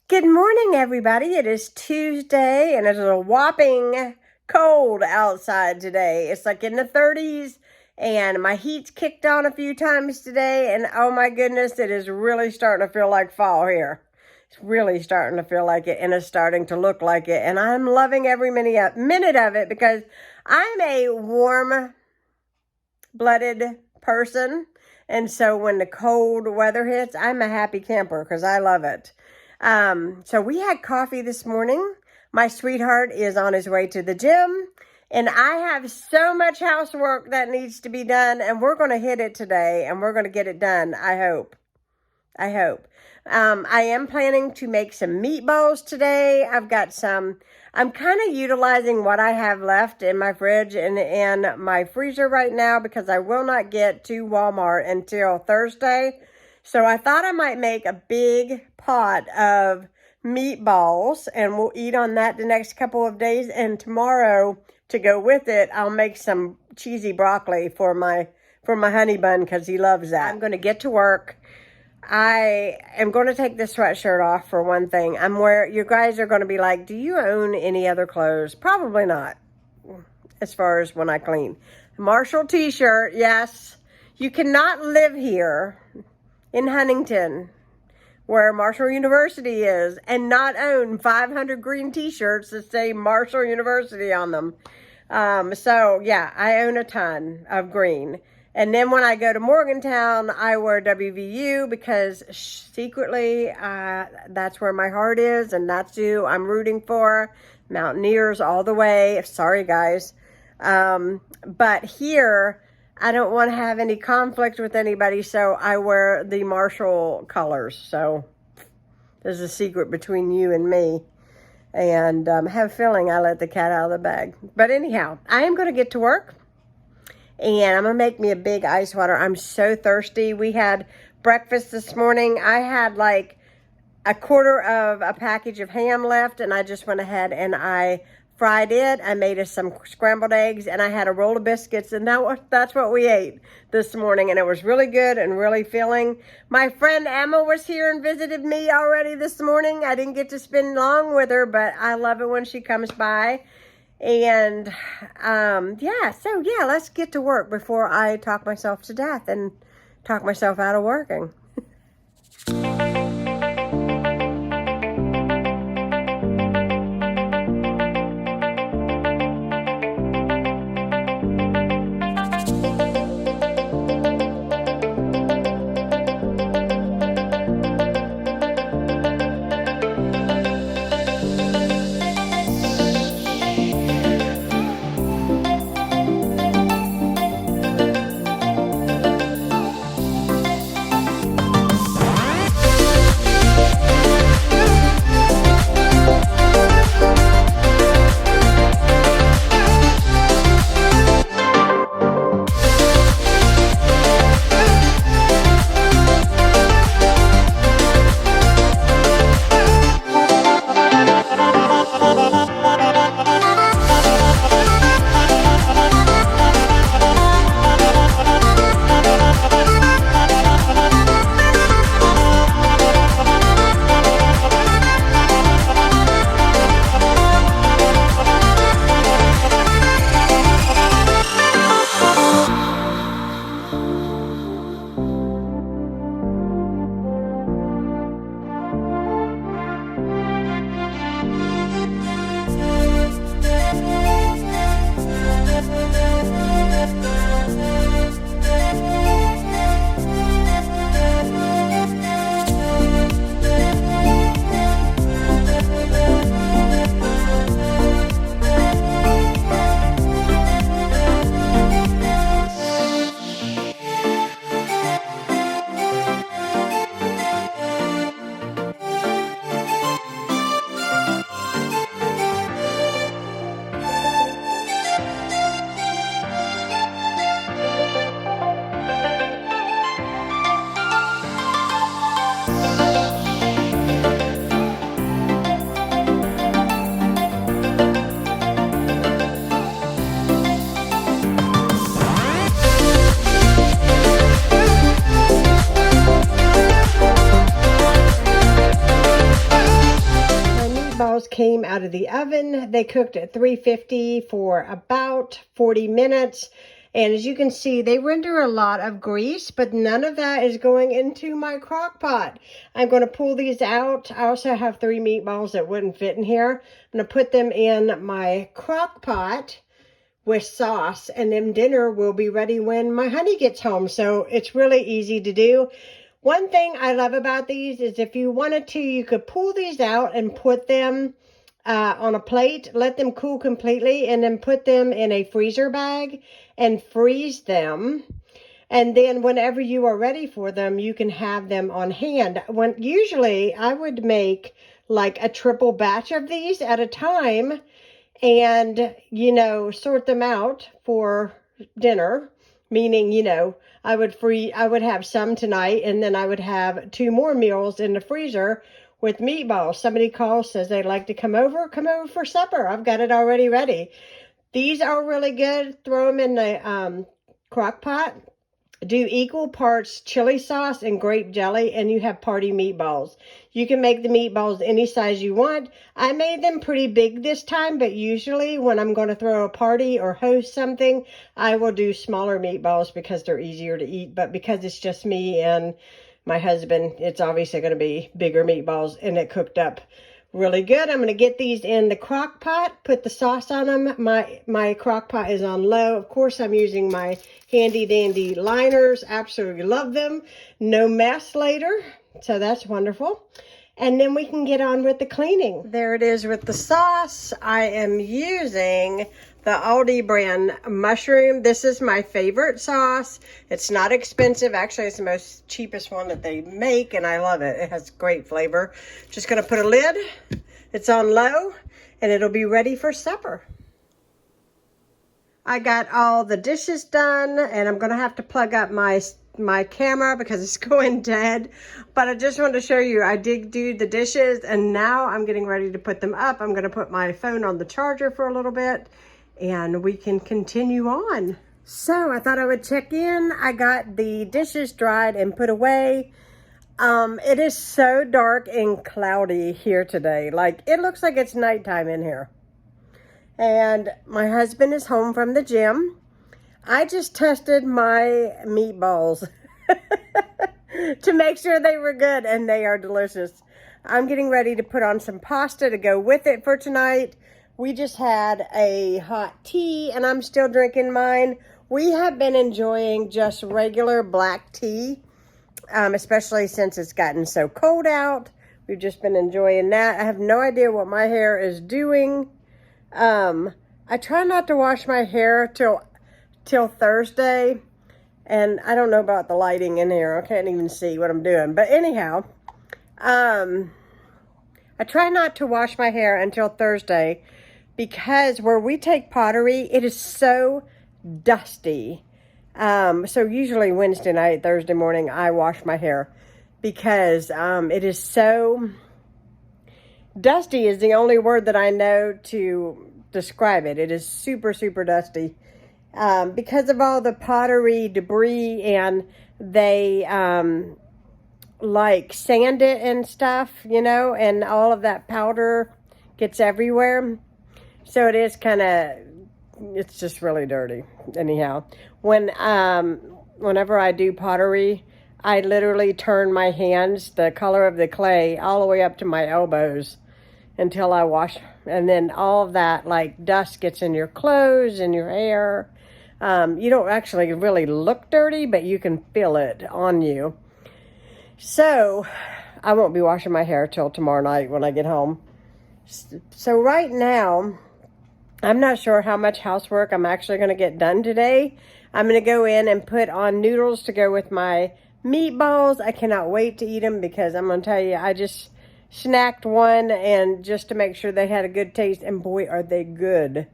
Good morning, everybody. It is Tuesday, and it's a whopping cold outside today. It's like in the 30s, and my heat's kicked on a few times today, and oh my goodness, it is really starting to feel like fall here. It's really starting to feel like it, and it's starting to look like it, and I'm loving every minute of it because I'm a warm-blooded person, and so when the cold weather hits, I'm a happy camper because I love it. So we had coffee this morning. My sweetheart is on his way to the gym, and I have so much housework that needs to be done, and we're going to hit it today, and we're going to get it done. I hope. I am planning to make some meatballs today. I'm kind of utilizing what I have left in my fridge and in my freezer right now because I will not get to Walmart until Thursday. So I thought I might make a big pot of meatballs, and we'll eat on that the next couple of days. And tomorrow, to go with it, I'll make some cheesy broccoli for my honey bun because he loves that. I'm going to get to work. I am going to take this sweatshirt off for one thing. You guys are going to be like, do you own any other clothes? Probably not, as far as when I clean. Marshall t-shirt, yes. You cannot live here in Huntington, where Marshall University is, and not own 500 green t-shirts that say Marshall University on them. So yeah, I own a ton of green. And then when I go to Morgantown, I wear WVU because secretly that's where my heart is, and that's who I'm rooting for. Mountaineers all the way. Sorry, guys. But here, I don't want to have any conflict with anybody, so I wear the Marshall colors. So there's a secret between you and me. And I have a feeling I let the cat out of the bag. But anyhow, I am going to get to work. And I'm going to make me a big ice water. I'm so thirsty. We had breakfast this morning. I had like a quarter of a package of ham left, and I just went ahead and I fried it. I made us some scrambled eggs, and I had a roll of biscuits, and that's what we ate this morning, and it was really good and really filling. My friend Emma was here and visited me already this morning. I didn't get to spend long with her, but I love it when she comes by. And let's get to work before I talk myself to death and talk myself out of working. out of the oven. They cooked at 350 for about 40 minutes. And as you can see, they render a lot of grease, but none of that is going into my crock pot. I'm going to pull these out. I also have 3 meatballs that wouldn't fit in here. I'm going to put them in my crock pot with sauce, and then dinner will be ready when my honey gets home. So it's really easy to do. One thing I love about these is if you wanted to, you could pull these out and put them on a plate, let them cool completely, and then put them in a freezer bag and freeze them. And then whenever you are ready for them, you can have them on hand. Usually I would make like a triple batch of these at a time and, you know, sort them out for dinner, meaning, you know, I would have some tonight, and then I would have 2 more meals in the freezer with meatballs. Somebody calls, says they'd like to come over for supper. I've got it already ready. These are really good. Throw them in the crock pot. Do equal parts chili sauce and grape jelly, and you have party meatballs. You can make the meatballs any size you want. I made them pretty big this time, but usually when I'm going to throw a party or host something, I will do smaller meatballs because they're easier to eat. But because it's just me and my husband, it's obviously going to be bigger meatballs, and it cooked up really good. I'm going to get these in the crock pot, put the sauce on them. My crock pot is on low. Of course, I'm using my handy dandy liners. Absolutely love them. No mess later. So that's wonderful. And then we can get on with the cleaning. There it is with the sauce. I am using the Aldi brand mushroom. This is my favorite sauce. It's not expensive. Actually, it's the most cheapest one that they make, and I love it. It has great flavor. Just going to put a lid. It's on low, and it'll be ready for supper. I got all the dishes done, and I'm going to have to plug up my camera because it's going dead. But I just wanted to show you, I did do the dishes, and now I'm getting ready to put them up. I'm going to put my phone on the charger for a little bit, and we can continue on. So I thought I would check in. I got the dishes dried and put away. It is so dark and cloudy here today. Like, it looks like it's nighttime in here. And my husband is home from the gym. I just tested my meatballs to make sure they were good, and they are delicious. I'm getting ready to put on some pasta to go with it for tonight. We just had a hot tea, and I'm still drinking mine. We have been enjoying just regular black tea, especially since it's gotten so cold out. We've just been enjoying that. I have no idea what my hair is doing. I try not to wash my hair till Thursday, and I don't know about the lighting in here. I can't even see what I'm doing. But anyhow, I try not to wash my hair until Thursday because where we take pottery, it is so dusty. So usually Wednesday night, Thursday morning, I wash my hair because it is so dusty is the only word that I know to describe it. It is super, super dusty because of all the pottery debris, and they like sand it and stuff, you know, and all of that powder gets everywhere. So it is kind of, it's just really dirty. Anyhow, whenever I do pottery, I literally turn my hands the color of the clay all the way up to my elbows until I wash, and then all of that like dust gets in your clothes and your hair. You don't actually really look dirty, but you can feel it on you. So I won't be washing my hair till tomorrow night when I get home. So right now, I'm not sure how much housework I'm actually going to get done today. I'm going to go in and put on noodles to go with my meatballs. I cannot wait to eat them because I'm going to tell you, I just snacked one, and just to make sure they had a good taste, and boy, are they good.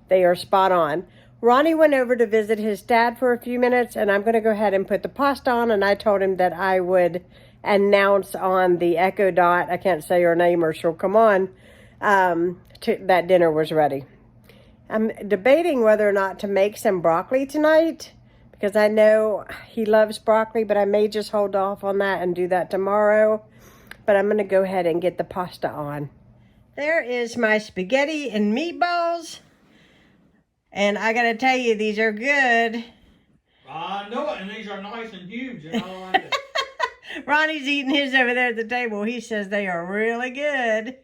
They are spot on. Ronnie went over to visit his dad for a few minutes, and I'm going to go ahead and put the pasta on, and I told him that I would announce on the Echo Dot, I can't say her name or she'll come on, that dinner was ready. I'm debating whether or not to make some broccoli tonight because I know he loves broccoli, but I may just hold off on that and do that tomorrow. But I'm going to go ahead and get the pasta on. There is my spaghetti and meatballs. And I gotta tell you, these are good. I know it, and these are nice and huge, and I like it. Ronnie's eating his over there at the table. He says they are really good.